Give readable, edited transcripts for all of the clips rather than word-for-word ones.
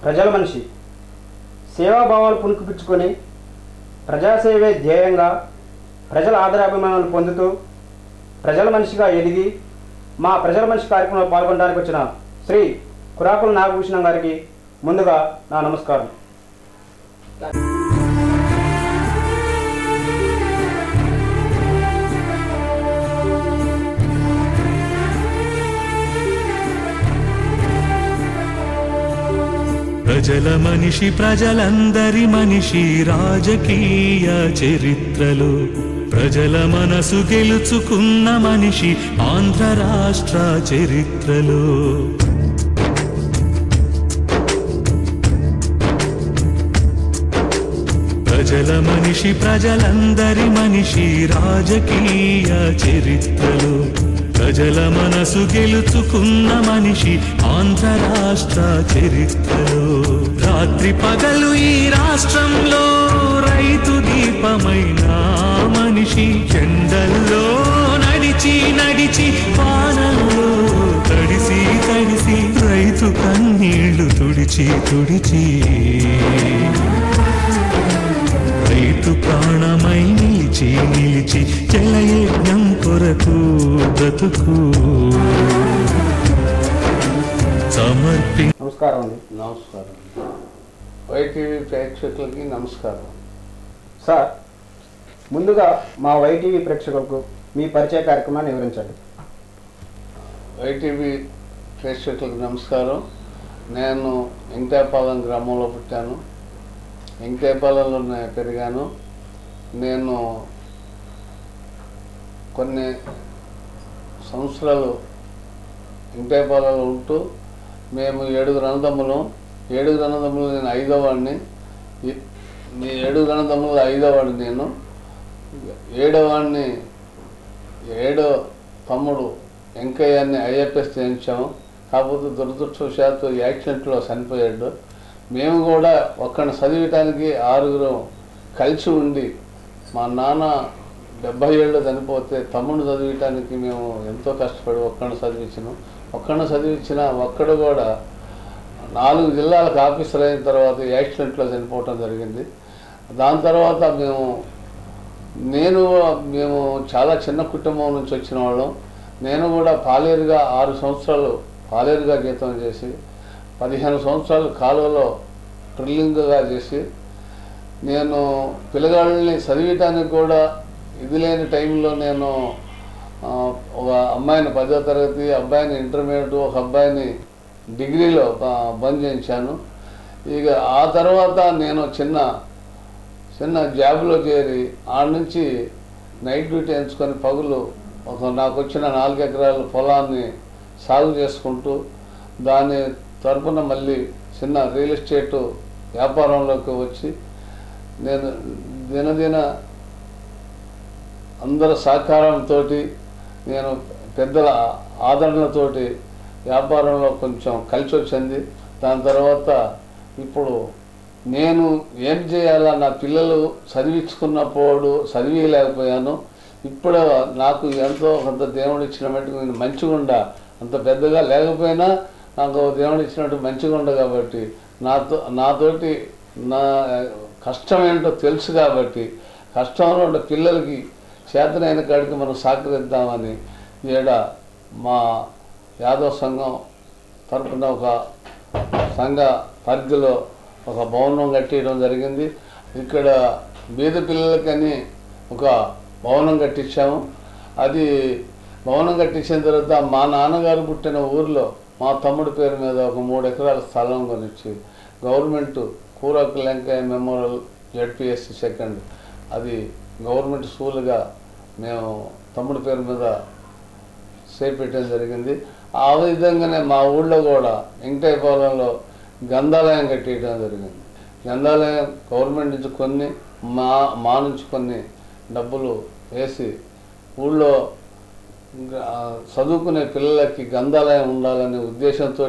ప్రజల మనిషి సేవాభావాలు పుణుకుపుచ్చుకొని ప్రజాసేవే ధ్యేయంగా ప్రజల ఆదరాభిమానాలు పొందుతూ ప్రజల మనిషిగా ఎదిగి మా ప్రజల మనిషి కార్యక్రమంలో పాల్గొనడానికి వచ్చిన శ్రీ కురాకుల నాగభూషణం గారికి ముందుగా నా నమస్కారం. ప్రజల మనిషి ప్రజలందరి మనిషి రాజకీయ చరిత్రలో ప్రజల మనసు గెలుచుకున్న మనిషి ఆంధ్ర రాష్ట్ర చరిత్రలో. ప్రజల మనిషి ప్రజలందరి మనిషి రాజకీయ చరిత్రలో ప్రజల మనసు గెలుచుకున్న మనిషి ఆంధ్ర రాష్ట్ర చరిత్రలో. రాత్రి పగలు ఈ రాష్ట్రంలో రైతు దీపమైన మనిషి ఎండల్లో నడిచి నడిచి వానల్లో తడిసి తడిసి రైతు కన్నీళ్లు తుడిచి తుడిచి రైతు ప్రాణమై నిలిచి నిలిచి జలయజ్ఞం కొరకు బ్రతుకు సమర్పి. నమస్కారం అండి. నమస్కారం. వైటీవీ ప్రేక్షకులకి నమస్కారం. సార్, ముందుగా మా వైటీవీ ప్రేక్షకులకు మీ పరిచయ కార్యక్రమాన్ని వివరించండి. వైటీవీ ప్రేక్షకులకు నమస్కారం. నేను వెంకటాయపాలెం గ్రామంలో పుట్టాను, వెంకటాయపాలెంలోనే పెరిగాను. నేను కొన్ని సంవత్సరాలు వెంకటాయపాలెంలో ఉంటూ మేము 7 అన్నదమ్ములు నేను 5వ వాడిని. మీ 7 అన్నదమ్ములు 5వ వాడిని నేను. 7వ వాడిని 7వ తమ్ముడు వెంకయ్యాన్ని ఐఎఫ్ఎస్ చేయించాము. కాకపోతే దురదృష్టవశాత్తు యాక్సిడెంట్లో చనిపోయాడు. మేము కూడా ఒక్కడిని చదివటానికి 6 కలిసి ఉండి, మా నాన్న 70 ఏళ్ళు చనిపోతే తమ్ముడు చదివటానికి మేము ఎంతో కష్టపడి ఒక్కడిని చదివించిన ఒక్కడు కూడా 4 జిల్లాలకు ఆఫీసర్ అయిన తర్వాత యాక్సిడెంట్లో చనిపోవటం జరిగింది. దాని తర్వాత మేము చాలా చిన్న కుటుంబం నుంచి వచ్చిన వాళ్ళం. నేను కూడా పాలేరుగా 6 సంవత్సరాలు పాలేరుగా జీతం చేసి 15 సంవత్సరాలు కాలువలో డ్రిల్లింగ్గా చేసి, నేను పిల్లగాళ్ళని చదివటానికి కూడా ఇది లేని టైంలో నేను ఒక అమ్మాయిని 10వ తరగతి, అబ్బాయిని ఇంటర్మీడియట్, ఒక అబ్బాయిని డిగ్రీలో బంద్ చేయించాను. ఇక ఆ తర్వాత నేను చిన్న జాబ్లో చేరి ఆడ నుంచి నైట్ డ్యూటీ ఎంచుకొని పగులు నాకు వచ్చిన 4 ఎకరాల పొలాన్ని సాగు చేసుకుంటూ దాని తరపున మళ్ళీ చిన్న రియల్ ఎస్టేటు వ్యాపారంలోకి వచ్చి నేను దినదిన అందరి సహకారంతో, నేను పెద్దల ఆదరణతోటి వ్యాపారంలో కొంచెం కలిసి వచ్చింది. దాని తర్వాత ఇప్పుడు నేను ఏం చేయాలా, నా పిల్లలు చదివించుకున్నప్పుడు చదివిలేకపోయాను. ఇప్పుడు నాకు ఎంతో కొంత దేవుడు ఇచ్చిన మట్టుకు నేను మంచిగా అంత పెద్దగా లేకపోయినా నాకు దేవుడు ఇచ్చినట్టు మంచిగా ఉండ కాబట్టి నాతోటి నా కష్టం ఏంటో తెలుసు కాబట్టి కష్టంలో ఉండే పిల్లలకి చేతనైన కాడికి మనం సహకరిద్దామని మా యాదవ సంఘం తరపున ఒక సంఘ పరిధిలో ఒక భవనం కట్టేయడం జరిగింది. ఇక్కడ బీద పిల్లలకని ఒక భవనం కట్టించాము. అది భవనం కట్టించిన తర్వాత మా నాన్నగారు పుట్టిన ఊరిలో మా తమ్ముడి పేరు మీద ఒక 3 ఎకరాల స్థలం కొనిచ్చి government Kurakula Venkaiah memorial ZPSC second అది గవర్నమెంట్ స్కూల్గా మేము తమ్ముడి పేరు మీద చేపెట్టడం జరిగింది. ఆ విధంగానే మా ఊళ్ళో కూడా వెంకటాయపాలెంలో గ్రంథాలయం కట్టేయడం జరిగింది. గ్రంథాలయం గవర్నమెంట్ నుంచి కొన్ని మా నుంచి కొన్ని డబ్బులు వేసి ఊళ్ళో చదువుకునే పిల్లలకి గ్రంథాలయం ఉండాలనే ఉద్దేశంతో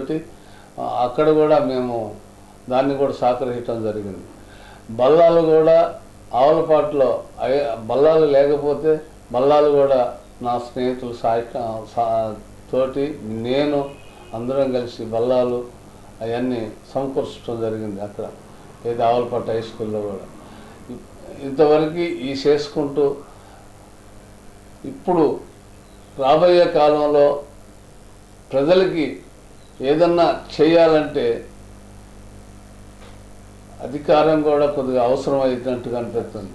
అక్కడ కూడా మేము దాన్ని కూడా సహకరించడం జరిగింది. బల్లాలు కూడా ఆవులపాట్లో బల్లాలు లేకపోతే బల్లాలు కూడా నా స్నేహితులు తోటి నేను అందరం కలిసి బల్లాలు అవన్నీ సమకూర్చడం జరిగింది అక్కడ ఏది ఆవలపట్ట హై స్కూల్లో కూడా. ఇంతవరకు ఈ చేసుకుంటూ ఇప్పుడు రాబోయే కాలంలో ప్రజలకి ఏదన్నా చేయాలంటే అధికారం కూడా కొద్దిగా అవసరం అయినట్టుగా అనిపిస్తుంది.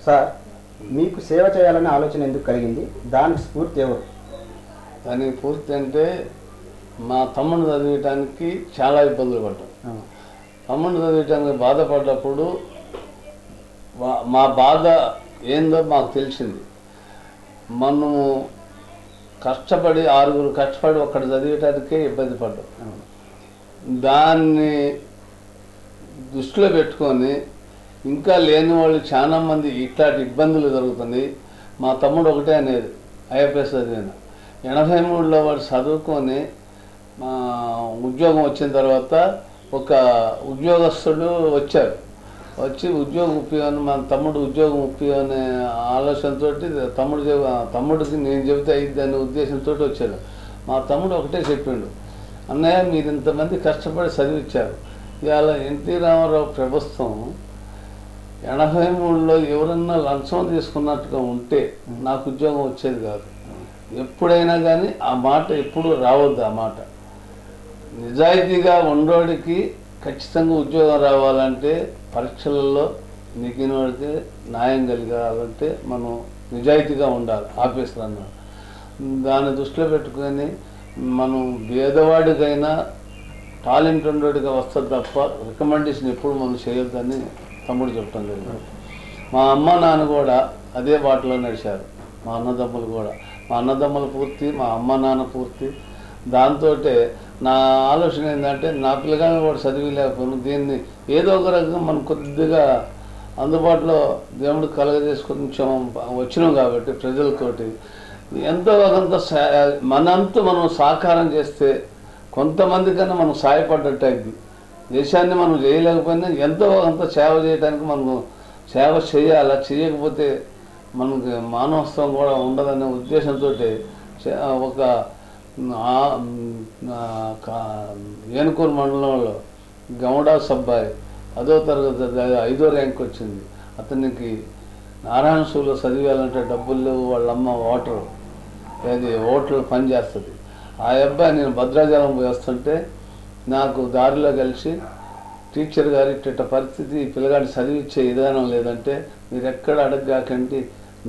సార్, మీకు సేవ చేయాలనే ఆలోచన ఎందుకు కలిగింది? దానికి స్ఫూర్తి ఎవరు? దానికి పూర్తి అంటే మా తమ్ముడు చదివటానికి చాలా ఇబ్బందులు పడ్డాం. తమ్ముడు చదివటానికి బాధపడ్డప్పుడు మా బాధ ఏందో మాకు తెలిసింది. మనము కష్టపడి 6 కష్టపడి ఒక్కడ చదివటానికే ఇబ్బంది పడ్డాం. దాన్ని దృష్టిలో పెట్టుకొని ఇంకా లేని వాళ్ళు చాలా మంది ఇట్లాంటి ఇబ్బందులు జరుగుతుంది. మా తమ్ముడు ఒకటే అనేది ఐఎఫ్ఎస్ చదివిన 83లో వాడు చదువుకొని ఉద్యోగం వచ్చిన తర్వాత ఒక ఉద్యోగస్తుడు వచ్చారు. వచ్చి ఉద్యోగం ఇప్పివని మన తమ్ముడు ఉద్యోగం ఇప్పివనే ఆలోచనతో తమ్ముడికి నేను చెబితే అయింది అనే ఉద్దేశంతో వచ్చాడు. మా తమ్ముడు ఒకటే చెప్పిండు, అన్నయ్య మీరు ఇంతమంది కష్టపడి చదివించారు, ఇవాళ ఎన్టీ రామారావు ప్రభుత్వం 83లో ఎవరన్నా లంచం తీసుకున్నట్టుగా ఉంటే నాకు ఉద్యోగం వచ్చేది కాదు. ఎప్పుడైనా కానీ ఆ మాట ఎప్పుడు రావద్దు. ఆ మాట నిజాయితీగా ఉండోడికి ఖచ్చితంగా ఉద్యోగం రావాలంటే పరీక్షలలో నెగ్గిన వాడికి న్యాయం కలిగాలంటే మనం నిజాయితీగా ఉండాలి ఆఫీసర్ అన్నాడు. దాన్ని దృష్టిలో పెట్టుకొని మనం పేదవాడికైనా టాలెంట్ ఉండేటిగా వస్తుంది తప్ప రికమెండేషన్ ఎప్పుడు మనం చేయొద్దని తమ్ముడు చెప్పడం జరిగింది. మా అమ్మ నాన్న కూడా అదే బాటలో నడిచారు. మా అన్నదమ్ములు కూడా, మా అన్నదమ్ములు పూర్తి, మా అమ్మ నాన్న పూర్తి. దాంతో నా ఆలోచన ఏంటంటే నా పిల్లగాని కూడా చదివిలేకపోయినా దీన్ని ఏదో ఒక రకంగా మనం కొద్దిగా అందుబాటులో దేవుడు కలగజేసి కొంచెం వచ్చినాం కాబట్టి ప్రజలతోటి ఎంతో కొంత మనంతా మనం సాకారం చేస్తే కొంతమందికన్నా మనం సాయపడ్డట్టు అయింది. దేశాన్ని మనం చేయలేకపోయినా ఎంతో కొంత సేవ చేయడానికి మనం సేవ చేయాలా, చేయకపోతే మనకి మానవత్వం కూడా ఉండదనే ఉద్దేశంతో ఒక ఏనుకూరు మండలంలో గౌడా సబ్బాయి 10వ తరగతి 5వ ర్యాంక్ వచ్చింది. అతనికి నారాయణ స్కూల్లో చదివేయాలంటే డబ్బులు లేవు, వాళ్ళమ్మ ఓటర్లు పనిచేస్తుంది. ఆ అబ్బాయి నేను భద్రాచలం పోయి వస్తుంటే నాకు దారిలో కలిసి టీచర్ గారు ఇట్ట పరిస్థితి పిల్లగాడిని చదివించే విధానం లేదంటే మీరు ఎక్కడ అడగకండి,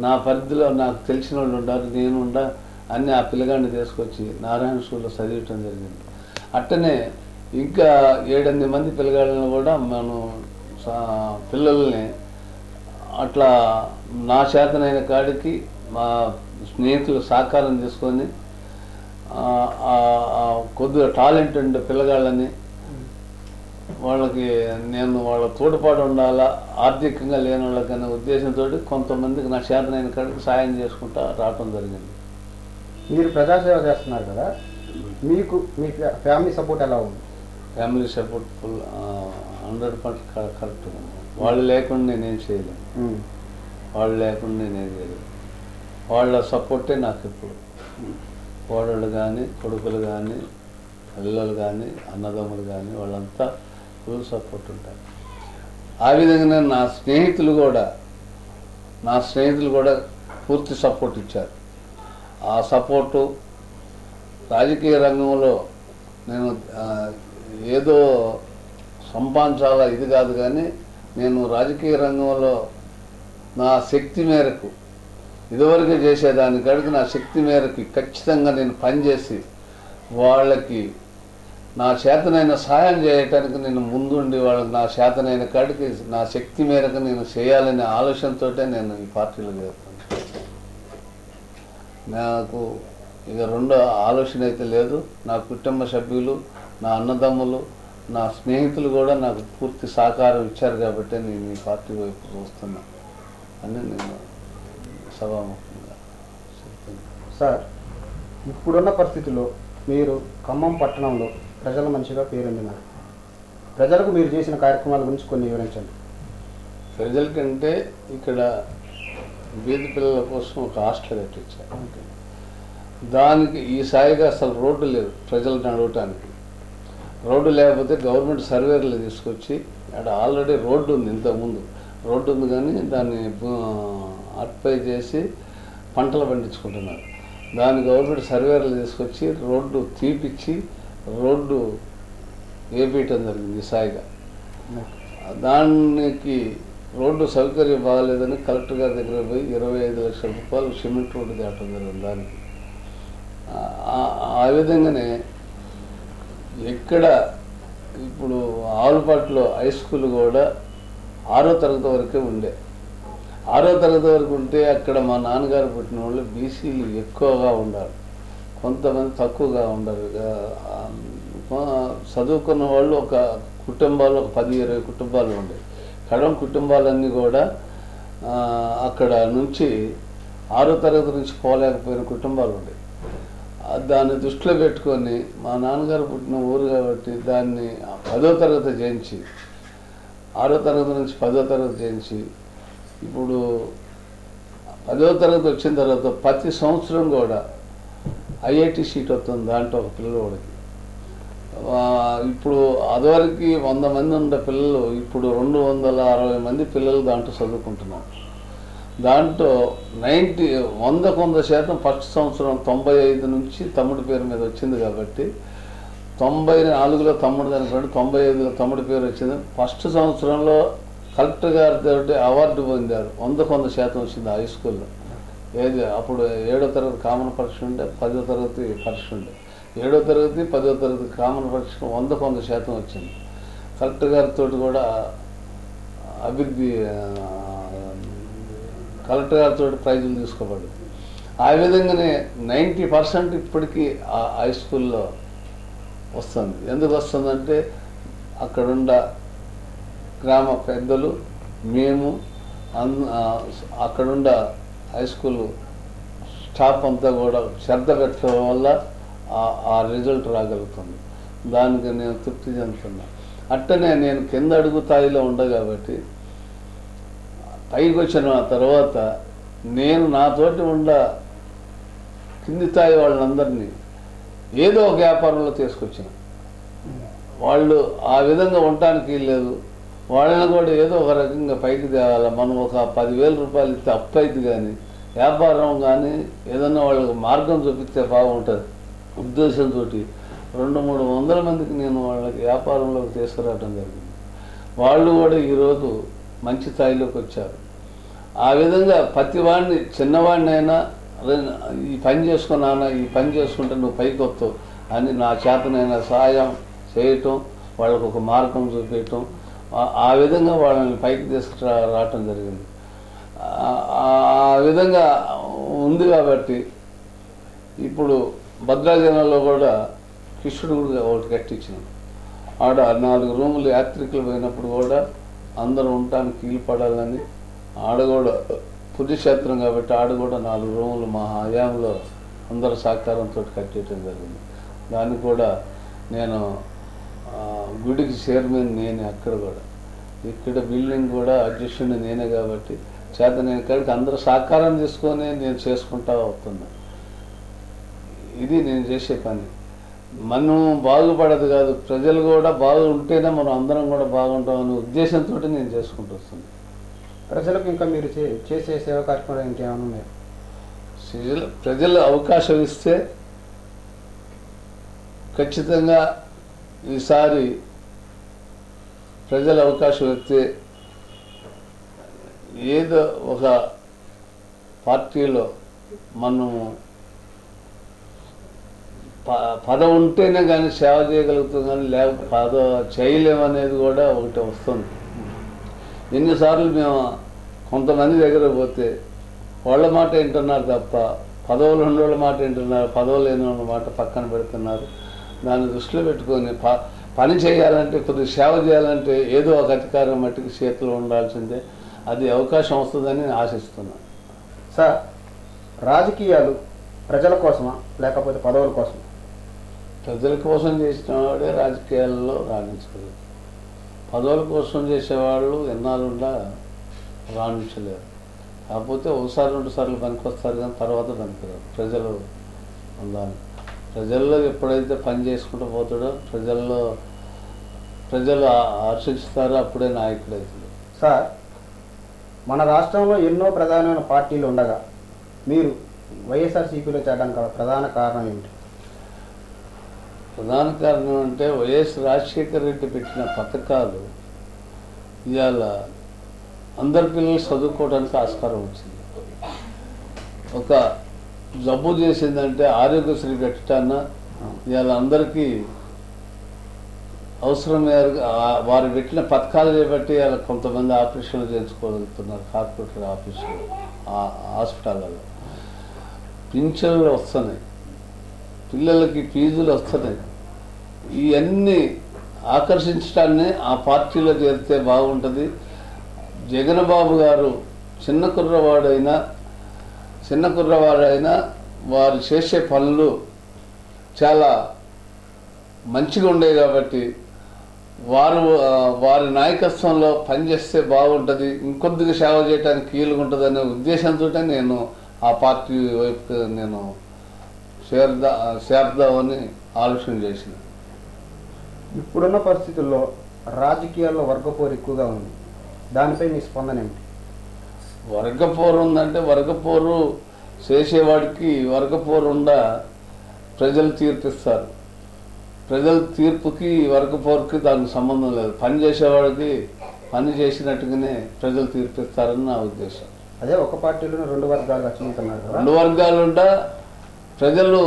నా పరిధిలో నాకు తెలిసిన వాళ్ళు ఉండారు, నేనుండా అన్నీ ఆ పిల్లగాడిని తీసుకొచ్చి నారాయణ స్కూల్లో చదివటం జరిగింది. అట్టనే ఇంకా 7-8 మంది పిల్లగాళ్ళని కూడా మనం పిల్లల్ని అట్లా నా చేతనైన కాడికి మా స్నేహితులు సహకారం తీసుకొని కొద్దిగా టాలెంట్ ఉండే పిల్లగాళ్ళని వాళ్ళకి నేను వాళ్ళ తోడ్పాటు ఉండాలా, ఆర్థికంగా లేని వాళ్ళకనే ఉద్దేశంతో కొంతమందికి నా చేతనైన కాడికి సాయం చేసుకుంటా రావటం జరిగింది. మీరు ప్రజాసేవ చేస్తున్నారు కదా, మీకు మీ ఫ్యామిలీ సపోర్ట్ ఎలా ఉంది? ఫ్యామిలీ సపోర్ట్ ఫుల్ 100% కరెక్ట్గా ఉంది. వాళ్ళు లేకుండా నేనేం చేయలేను. వాళ్ళు లేకుండా నేనేం చేయలేను. వాళ్ళ సపోర్టే నాకు ఇప్పుడు కోడళ్ళు కానీ కొడుకులు కానీ పిల్లలు కానీ అన్నదమ్ములు కానీ వాళ్ళంతా ఫుల్ సపోర్ట్ ఉంటారు. ఆ విధంగానే నా స్నేహితులు కూడా పూర్తి సపోర్ట్ ఇచ్చారు. ఆ సపోర్టు రాజకీయ రంగంలో నేను ఏదో సంపాదించాలా ఇది కాదు, కానీ నేను రాజకీయ రంగంలో నా శక్తి మేరకు ఇదివరకు చేసేదానికాడికి నా శక్తి మేరకు ఖచ్చితంగా నేను పనిచేసి వాళ్ళకి నా చేతనైన సహాయం చేయటానికి నేను ముందుండి వాళ్ళకి నా చేతనైన కాడికి నా శక్తి మేరకు నేను చేయాలనే ఆలోచనతో నేను ఈ పార్టీలో చేస్తాను. నాకు ఇక రెండో ఆలోచన అయితే లేదు. నా కుటుంబ సభ్యులు, నా అన్నదమ్ములు, నా స్నేహితులు కూడా నాకు పూర్తి సహకారం ఇచ్చారు కాబట్టి నేను ఈ పార్టీ వైపు చూస్తున్నా అని నేను సభాముఖంగా చెప్తున్నాను. సార్, ఇప్పుడున్న పరిస్థితుల్లో మీరు ఖమ్మం పట్టణంలో ప్రజల మనిషిగా పేరొందినారు. ప్రజలకు మీరు చేసిన కార్యక్రమాల గురించి కొన్ని వివరించండి. ప్రజలకంటే ఇక్కడ బీద పిల్లల కోసం ఒక హాస్టల్ కట్టించారు. దానికి ఈ సాయిగా అసలు రోడ్డు లేదు ప్రజలు నడవటానికి. రోడ్డు లేకపోతే గవర్నమెంట్ సర్వేర్లు తీసుకొచ్చి అక్కడ ఆల్రెడీ రోడ్డు ఉంది, ఇంతకుముందు రోడ్డు ఉంది కానీ దాన్ని అట్పై చేసి పంటలు పండించుకుంటున్నారు. దాన్ని గవర్నమెంట్ సర్వేర్లు తీసుకొచ్చి రోడ్డు తీపిచ్చి రోడ్డు వేపించడం జరిగింది సాయిగా. దానికి రోడ్డు సౌకర్యం బాగాలేదని కలెక్టర్ గారి దగ్గర పోయి 25 లక్షల రూపాయలు సిమెంట్ రోడ్డు తేవడం జరిగింది. దానికి ఆ విధంగానే ఎక్కడ ఇప్పుడు ఆవులపాట్లో హై స్కూల్ కూడా 6వ తరగతి వరకే ఉండే. 6వ తరగతి వరకు ఉంటే అక్కడ మా నాన్నగారు పుట్టిన వాళ్ళు బీసీలు ఎక్కువగా ఉండారు, కొంతమంది తక్కువగా ఉండరు. చదువుకున్న వాళ్ళు ఒక కుటుంబాలు ఒక 10-20 కుటుంబాలు ఉండే. కడం కుటుంబాలన్నీ కూడా అక్కడ నుంచి 6వ తరగతి నుంచి పోలేకపోయిన కుటుంబాలు ఉండే. దాన్ని దృష్టిలో పెట్టుకొని మా నాన్నగారు పుట్టిన ఊరు కాబట్టి దాన్ని 10వ తరగతి చేయించి 6వ తరగతి నుంచి 10వ తరగతి చేయించి ఇప్పుడు 10వ తరగతి వచ్చిన తర్వాత ప్రతి సంవత్సరం కూడా ఐఐటి సీట్ వస్తుంది దాంట్లో ఒక పిల్లవాడికి. ఇప్పుడు అదివరకు 100 మంది ఉన్న పిల్లలు ఇప్పుడు 260 మంది పిల్లలు దాంట్లో చదువుకుంటున్నారు. దాంట్లో 100% ఫస్ట్ సంవత్సరం 95 నుంచి తమ్ముడి పేరు మీద వచ్చింది కాబట్టి 94లో తమ్ముడు దానిపడి 95లో తమ్ముడి పేరు వచ్చింది. ఫస్ట్ సంవత్సరంలో కలెక్టర్ గారితో అవార్డు పొందారు. 100% వచ్చింది హై స్కూల్లో. ఏది అప్పుడు 7వ తరగతి కామన్ పరీక్ష ఉండే, 10వ తరగతి పరీక్ష ఉండే. 7వ తరగతి 10వ తరగతి కామన్ పరీక్ష 100% వచ్చింది. కలెక్టర్ గారితో కూడా అభివృద్ధి కలెక్టర్ గారితో ప్రైజులు తీసుకోబడి ఆ విధంగానే 90% ఇప్పటికీ ఆ హై స్కూల్లో వస్తుంది. ఎందుకు వస్తుందంటే అక్కడున్న గ్రామ పెద్దలు మేము అక్కడున్న హై స్కూల్ స్టాఫ్ అంతా కూడా శ్రద్ధ పెట్టడం వల్ల ఆ రిజల్ట్ రాగలుగుతుంది. దానికి నేను తృప్తి చెందుతున్నా. అట్టనే నేను కింద అడుగు స్థాయిలో ఉండ కాబట్టి పైకి వచ్చిన తర్వాత నేను నాతోటి ఉండ కింది స్థాయి వాళ్ళందరినీ ఏదో ఒక వ్యాపారంలో తీసుకొచ్చిన. వాళ్ళు ఆ విధంగా ఉండటానికి లేదు. వాళ్ళని కూడా ఏదో ఒక రకంగా పైకి తేవాలి. మనం ఒక 10,000 రూపాయలు ఇస్తే అప్పు అయితే కానీ వ్యాపారం కానీ ఏదన్నా వాళ్ళకి మార్గం చూపిస్తే బాగుంటుంది ఉద్దేశంతో 200-300 మందికి నేను వాళ్ళకి వ్యాపారంలోకి తీసుకురావడం జరిగింది. వాళ్ళు కూడా ఈరోజు మంచి స్థాయిలోకి వచ్చారు. ఆ విధంగా ప్రతి వాడిని చిన్నవాడిని అయినా ఈ పని చేసుకున్నానా, ఈ పని చేసుకుంటే నువ్వు పైకి వస్తావు అని నా చేతనైనా సహాయం చేయటం, వాళ్ళకు ఒక మార్గం చూపించటం, ఆ విధంగా వాళ్ళని పైకి తీసుకురావటం జరిగింది. ఆ విధంగా ఉంది కాబట్టి ఇప్పుడు భద్రాచలంలో కూడా కృష్ణుడు ఒకటి కట్టించినాం. ఆడ 4 రూములు యాత్రికులు పోయినప్పుడు కూడా అందరూ ఉండటానికి వీలు పడాలని ఆడ కూడా పుణ్యక్షేత్రం కాబట్టి ఆడ కూడా 4 రూములు మా హయాంలో అందరూ సహకారంతో కట్టేయటం జరిగింది. దానికి కూడా నేను గుడికి చైర్మన్ నేనే. అక్కడ కూడా ఇక్కడ బిల్డింగ్ కూడా అడ్జస్టెంట్ నేనే కాబట్టి చేత నేను ఇక్కడికి అందరూ సహకారం తీసుకొని నేను చేసుకుంటా అవుతున్నా. ఇది నేను చేసే పని. మనం బాగుపడదు కాదు, ప్రజలు కూడా బాగుంటేనే మనం అందరం కూడా బాగుంటామనే ఉద్దేశంతో నేను చేసుకుంటూ వస్తుంది. ప్రజలకు ఇంకా మీరు చేసే సేవా కార్యక్రమాలు ఇంకేమైనా ఉన్నాయా? ప్రజలు అవకాశం ఇస్తే ఖచ్చితంగా ఈసారి ప్రజలు అవకాశం ఇస్తే ఏదో ఒక పార్టీలో మనము పదవి ఉంటేనే కానీ సేవ చేయగలుగుతాం, కానీ లేకపోతే పదవి చేయలేమనేది కూడా ఒకటి వస్తుంది. ఎన్నిసార్లు మేము కొంతమంది దగ్గర పోతే వాళ్ళ మాట వింటున్నారు తప్ప పదవులు ఉన్నోళ్ళ మాట వింటున్నారు, పదవులు లేని వాళ్ళ మాట పక్కన పెడుతున్నారు. దాన్ని దృష్టిలో పెట్టుకొని పని చేయాలంటే, కొద్దిగా సేవ చేయాలంటే ఏదో ఒక అధికారం మట్టికి చేతిలో ఉండాల్సిందే. అది అవకాశం వస్తుందని నేను ఆశిస్తున్నాను. సార్, రాజకీయాలు ప్రజల కోసమా లేకపోతే పదవుల కోసమా? ప్రజల కోసం చేసిన వాడే రాజకీయాల్లో రాణించలేదు. పదవుల కోసం చేసేవాళ్ళు ఎన్నాళ్ళుండా రాణించలేరు. కాకపోతే ఒకసారి 2 సార్లు పనికొస్తారు కానీ తర్వాత పనికిరారు. ప్రజలు ఉండాలి. ప్రజల్లో ఎప్పుడైతే పని చేసుకుంటూ పోతాడో, ప్రజల్లో ప్రజలు హర్షిస్తారు, అప్పుడే నాయకుడు అవుతుంది. సార్, మన రాష్ట్రంలో ఎన్నో ప్రధానమైన పార్టీలు ఉండగా మీరు వైఎస్ఆర్సీపీలో చేరడానికి గల ప్రధాన కారణం ఏమిటి? ప్రధాన కారణం అంటే వైఎస్ రాజశేఖర రెడ్డి పెట్టిన పథకాలు ఇవాళ అందరి పిల్లలు చదువుకోవడానికి ఆస్కారం వచ్చింది. ఒక జబ్బు చేసిందంటే ఆరోగ్యశ్రీ పెట్టాన ఇవాళ అందరికీ అవసరం మేరకు వారు పెట్టిన పథకాలు చేపట్టి ఇవాళ కొంతమంది ఆపరేషన్లు చేయించుకోగలుగుతున్నారు. కార్పొరేటర్ ఆఫీసులు, హాస్పిటళ్ళలో పింఛన్లు వస్తున్నాయి, పిల్లలకి ఫీజులు వస్తున్నాయి. ఇవన్నీ ఆకర్షించడాన్ని ఆ పార్టీలో చేరితే బాగుంటుంది. జగన్ బాబు గారు చిన్న కుర్రవాడైనా వారు చేసే పనులు చాలా మంచిగా ఉండేవి కాబట్టి వారి నాయకత్వంలో పనిచేస్తే బాగుంటుంది, ఇంకొద్దిగా సేవ చేయడానికి కీలుగా ఉంటుంది అనే ఉద్దేశంతో నేను ఆ పార్టీ వైపు నేను చేరదామని ఆలోచన చేసిన. ఇప్పుడున్న పరిస్థితుల్లో రాజకీయాల్లో వర్గపోరు ఎక్కువగా ఉంది, దానిపై మీ స్పందన ఏమిటి? వర్గపోరు ఉందంటే వర్గపోరు చేసేవాడికి వర్గపోరు ఉండా ప్రజలు తీర్పిస్తారు. ప్రజల తీర్పుకి వర్గపోరుకి దానికి సంబంధం లేదు. పని చేసేవాడికి పని చేసినట్టుగానే ప్రజలు తీర్పిస్తారని నా ఉద్దేశం. అదే ఒక పార్టీలోనే రెండు వర్గాలు వచ్చుకుంటున్నారు కదా. రెండు వర్గాలుండా ప్రజలు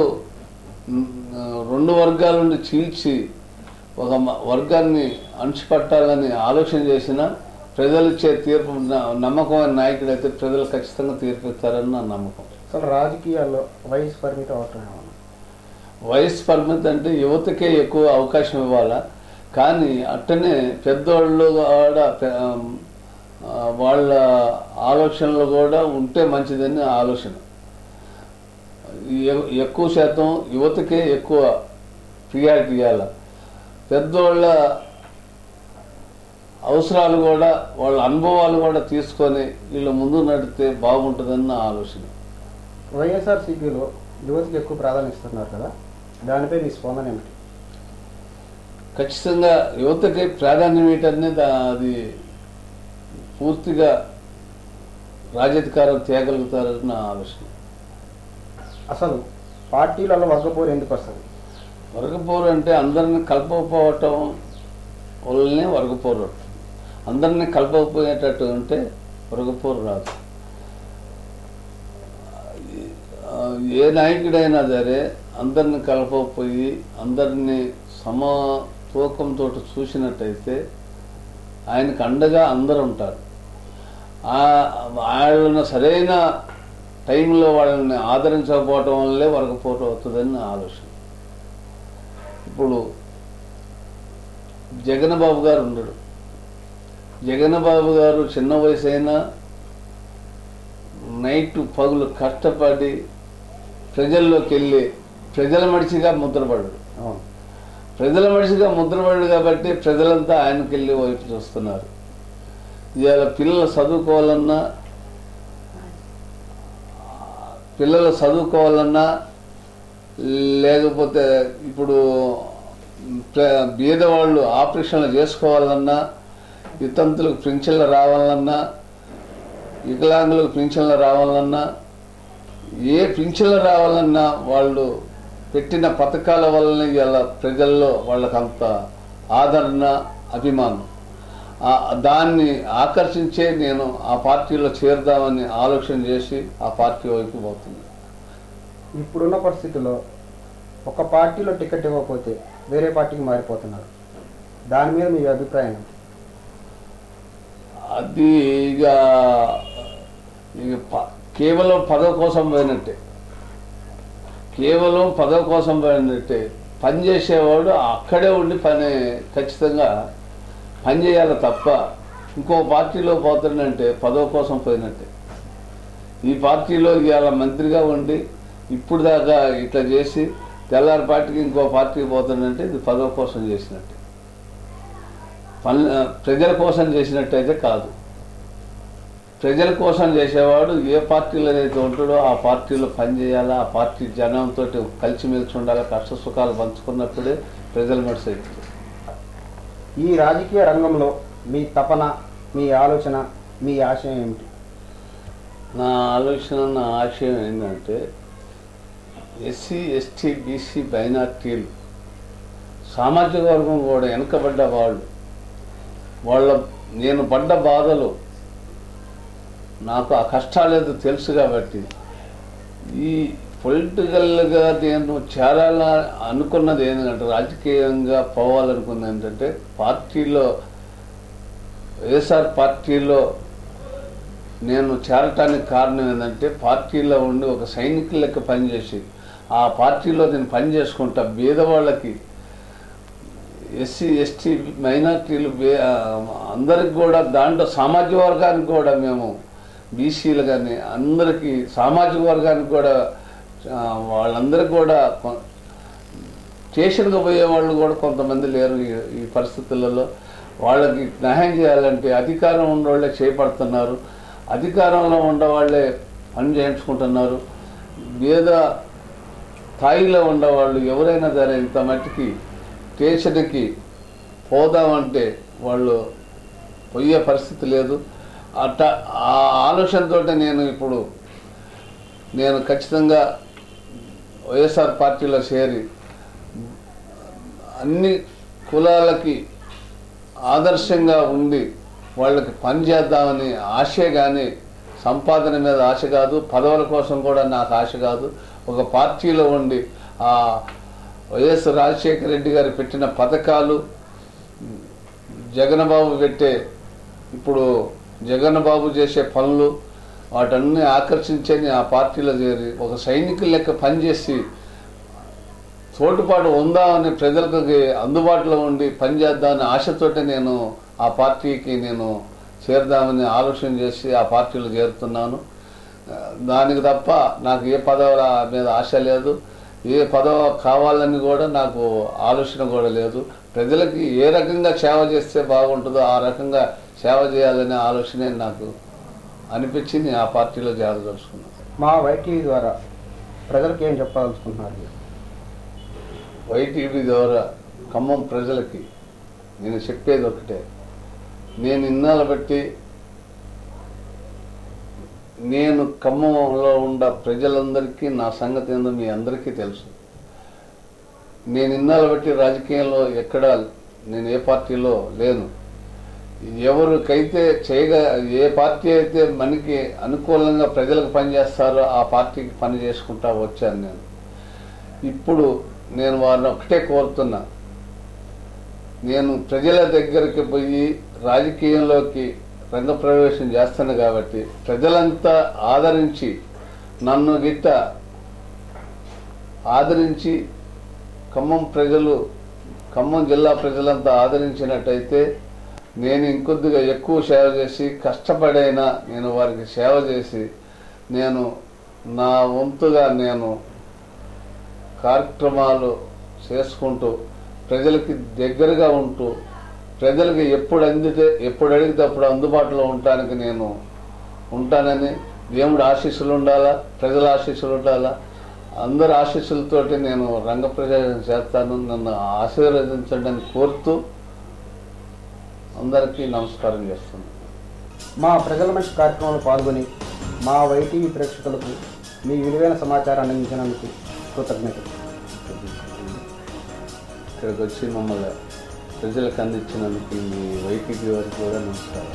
రెండు వర్గాల నుండి చీల్చి ఒక వర్గాన్ని అణిచిపట్టాలని ఆలోచన చేసిన ప్రజలిచ్చే తీర్పు నమ్మకమైన నాయకుడు అయితే ప్రజలు ఖచ్చితంగా తీర్పిస్తారని నా నమ్మకం. అసలు రాజకీయాల్లో వయసు పరిమితి అవసరం. వయసు పరిమితి అంటే యువతకే ఎక్కువ అవకాశం ఇవ్వాలా, కానీ అట్టనే పెద్దవాళ్ళు కూడా వాళ్ళ ఆలోచనలు కూడా ఉంటే మంచిదని ఆలోచన. ఎక్కువ శాతం యువతకే ఎక్కువ ప్రియారిటీ ఇవ్వాలి. పెద్దవాళ్ళ అవసరాలు కూడా వాళ్ళ అనుభవాలు కూడా తీసుకొని వీళ్ళు ముందు నడితే బాగుంటుందని నా ఆలోచన. వైఎస్ఆర్సీపీలో యువతకి ఎక్కువ ప్రాధాన్యత ఇస్తున్నారు కదా, దానిపై మీ స్పందన ఏమిటి? ఖచ్చితంగా యువతకి ప్రాధాన్యం ఏంటనేది అది పూర్తిగా రాజధికారం తేగలుగుతారని నా ఆలోచన. అసలు పార్టీలలో వర్గపోరు ఎందుకు వస్తుంది? వర్గపోరు అంటే అందరిని కలపకపోవటం వల్లనే వర్గపోరు. అందరినీ కలపకపోయేటట్టు ఉంటే వర్గపోరు రాదు. ఏ నాయకుడైనా సరే అందరిని కలపకపోయి అందరినీ సమతూకంతో చూసినట్టయితే ఆయనకు అండగా అందరూ ఉంటారు. వాళ్ళని సరైన టైంలో వాళ్ళని ఆదరించకపోవటం వల్లే వర్గపోటు అవుతుందని నా ఆలోచన. ఇప్పుడు జగన్ బాబు గారు ఉండడు. జగన్ బాబు గారు చిన్న వయసు అయినా నైట్ పగులు కష్టపడి ప్రజల్లోకి వెళ్ళి ప్రజల మనిషిగా ముద్రపడ్డాడు. ప్రజల మనిషిగా ముద్రపడ్డాడు కాబట్టి ప్రజలంతా ఆయనకి వెళ్ళి వైపు చూస్తున్నారు. ఇవాళ పిల్లలు చదువుకోవాలన్నా లేకపోతే ఇప్పుడు బీదవాళ్ళు ఆపరేషన్లు చేసుకోవాలన్నా, వితంతులకు పింఛన్లు రావాలన్నా, వికలాంగులకు పింఛన్లు రావాలన్నా, ఏ పింఛన్లు రావాలన్నా వాళ్ళు పెట్టిన పథకాల వల్లనే ఇలా ప్రజల్లో వాళ్ళకంత ఆదరణ, అభిమానం. దాన్ని ఆకర్షించే నేను ఆ పార్టీలో చేరదామని ఆలోచన చేసి ఆ పార్టీ వైపు పోతుంది. ఇప్పుడున్న పరిస్థితుల్లో ఒక పార్టీలో టికెట్ ఇవ్వకపోతే వేరే పార్టీకి మారిపోతున్నారు, దాని మీద మీ అభిప్రాయం? అది ఇక కేవలం పదవి కోసం పోయినట్టే. కేవలం పదవి కోసం పోయినట్టే. పనిచేసేవాడు అక్కడే ఉండి ఖచ్చితంగా పని చేయాలి తప్ప ఇంకో పార్టీలో పోతాడంటే పదవి కోసం పోయినట్టే. ఈ పార్టీలో ఇవాళ మంత్రిగా ఉండి ఇప్పుడు దాకా ఇట్లా చేసి తెల్లారి పార్టీకి ఇంకో పార్టీకి పోతాడంటే ఇది పదవి కోసం చేసినట్టే. ప్రజల కోసం చేసినట్టయితే కాదు. ప్రజల కోసం చేసేవాడు ఏ పార్టీలో ఏదైతే ఉంటాడో ఆ పార్టీలో పనిచేయాలా, ఆ పార్టీ జనంతో కలిసిమెలిసి ఉండాలి, కష్ట సుఖాలు పంచుకున్నప్పుడే ప్రజల మనిషి అవుతుంది. ఈ రాజకీయ రంగంలో మీ తపన, మీ ఆలోచన, మీ ఆశయం ఏమిటి? నా ఆలోచన, నా ఆశయం ఏంటంటే ఎస్సీ, ఎస్టీ, బీసీ, మైనార్టీలు సామాజిక వర్గం కూడా వెనుకబడ్డ వాళ్ళ నేను పడ్డ బాధలు, నాకు ఆ కష్టాలేదో తెలుసు కాబట్టి ఈ పొలిటికల్గా నేను చేరాలని అనుకున్నది ఏంటంటే, రాజకీయంగా పోవాలనుకున్నది ఏంటంటే, పార్టీలో వైఎస్ఆర్ పార్టీలో నేను చేరటానికి కారణం ఏంటంటే, పార్టీలో ఉండి ఒక సైనికుల లెక్క పనిచేసి ఆ పార్టీలో నేను పని చేసుకుంటా పేదవాళ్ళకి, ఎస్సీ, ఎస్టీ, మైనార్టీలు అందరికి కూడా, దాంట్లో సామాజిక వర్గానికి కూడా మేము బీసీలు కానీ అందరికీ సామాజిక వర్గానికి కూడా వాళ్ళందరికీ కూడా స్టేషన్కి పోయే వాళ్ళు కూడా కొంతమంది లేరు ఈ పరిస్థితులలో. వాళ్ళకి న్యాయం చేయాలంటే అధికారం ఉన్నవాళ్ళే చేపడుతున్నారు, అధికారంలో ఉండవాళ్ళే పని చేయించుకుంటున్నారు. పేద స్థాయిలో ఉండేవాళ్ళు ఎవరైనా సరే ఇంత మట్టికి స్టేషన్కి పోదామంటే వాళ్ళు పోయే పరిస్థితి లేదు. అట్లా ఆ ఆలోచనతో నేను ఖచ్చితంగా వైఎస్ఆర్ పార్టీలో చేరి అన్ని కులాలకి ఆదర్శంగా ఉండి వాళ్ళకి పనిచేద్దామని ఆశే, కానీ సంపాదన మీద ఆశ కాదు, పదవుల కోసం కూడా నాకు ఆశ కాదు. ఒక పార్టీలో ఉండి ఆ వైఎస్ రాజశేఖర రెడ్డి గారు పెట్టిన పథకాలు, జగన్బాబు ఇప్పుడు జగన్బాబు చేసే పనులు, వాటన్నీ ఆకర్షించని ఆ పార్టీలో చేరి ఒక సైనికుల లెక్క పనిచేసి తోటుపాటు ఉందామని ప్రజలకు అందుబాటులో ఉండి పనిచేద్దామని ఆశతోటి నేను ఆ పార్టీకి చేరదామని ఆలోచన చేసి ఆ పార్టీలో చేరుతున్నాను. దానికి తప్ప నాకు ఏ పదవుల మీద ఆశ లేదు, ఏ పదవి కావాలని కూడా నాకు ఆలోచన కూడా లేదు. ప్రజలకి ఏ రకంగా సేవ చేస్తే బాగుంటుందో ఆ రకంగా సేవ చేయాలనే ఆలోచనే నాకు అనిపించి నేను ఆ పార్టీలో చేరదలుచుకున్నాను. మా వైటీవీ ద్వారా ప్రజలకు ఏం చెప్పాలనుకుంటున్నారు? వైటీవీ ద్వారా ఖమ్మం ప్రజలకి నేను చెప్పేది ఒకటే, నేను ఇన్నాళ్ళ బట్టి నేను ఖమ్మంలో ఉన్న ప్రజలందరికీ నా సంగతి ఏందో మీ అందరికీ తెలుసు. నేను ఇన్నాళ్ళ బట్టి రాజకీయంలో ఎక్కడా నేను ఏ పార్టీలో లేను. ఎవరికైతే ఏ పార్టీ అయితే మనకి అనుకూలంగా ప్రజలకు పనిచేస్తారో ఆ పార్టీకి పని చేసుకుంటా వచ్చాను. ఇప్పుడు నేను వారిని ఒకటే కోరుతున్నా, నేను ప్రజల దగ్గరికి పోయి రాజకీయంలోకి రంగప్రవేశం చేస్తాను కాబట్టి ప్రజలంతా ఆదరించి నన్ను ఆదరించి ఖమ్మం జిల్లా ప్రజలంతా ఆదరించినట్టయితే నేను ఇంకొద్దిగా ఎక్కువ సేవ చేసి కష్టపడైనా నేను వారికి సేవ చేసి నేను నా వంతుగా కార్యక్రమాలు చేసుకుంటూ ప్రజలకి దగ్గరగా ఉంటూ ప్రజలకి ఎప్పుడు అడిగితే అప్పుడు అందుబాటులో ఉండటానికి నేను ఉంటానని, దేవుడి ఆశీస్సులు ఉండాలా, ప్రజల ఆశీస్సులు ఉండాలా, అందరి ఆశీస్సులతోటి నేను రంగప్రవేశం చేస్తాను. నన్ను ఆశీర్వదించండి అని కోరుతూ అందరికీ నమస్కారం చేస్తున్నాను. మా ప్రజల మంచి కార్యక్రమంలో పాల్గొని మా వైటీవీ ప్రేక్షకులకు మీ విలువైన సమాచారాన్ని అందించినందుకు కృతజ్ఞతలు. ఇక్కడికి వచ్చి మమ్మల్ని ప్రజలకు అందించినందుకు మీ వైటీవీ వారికి కూడా నమస్కారం.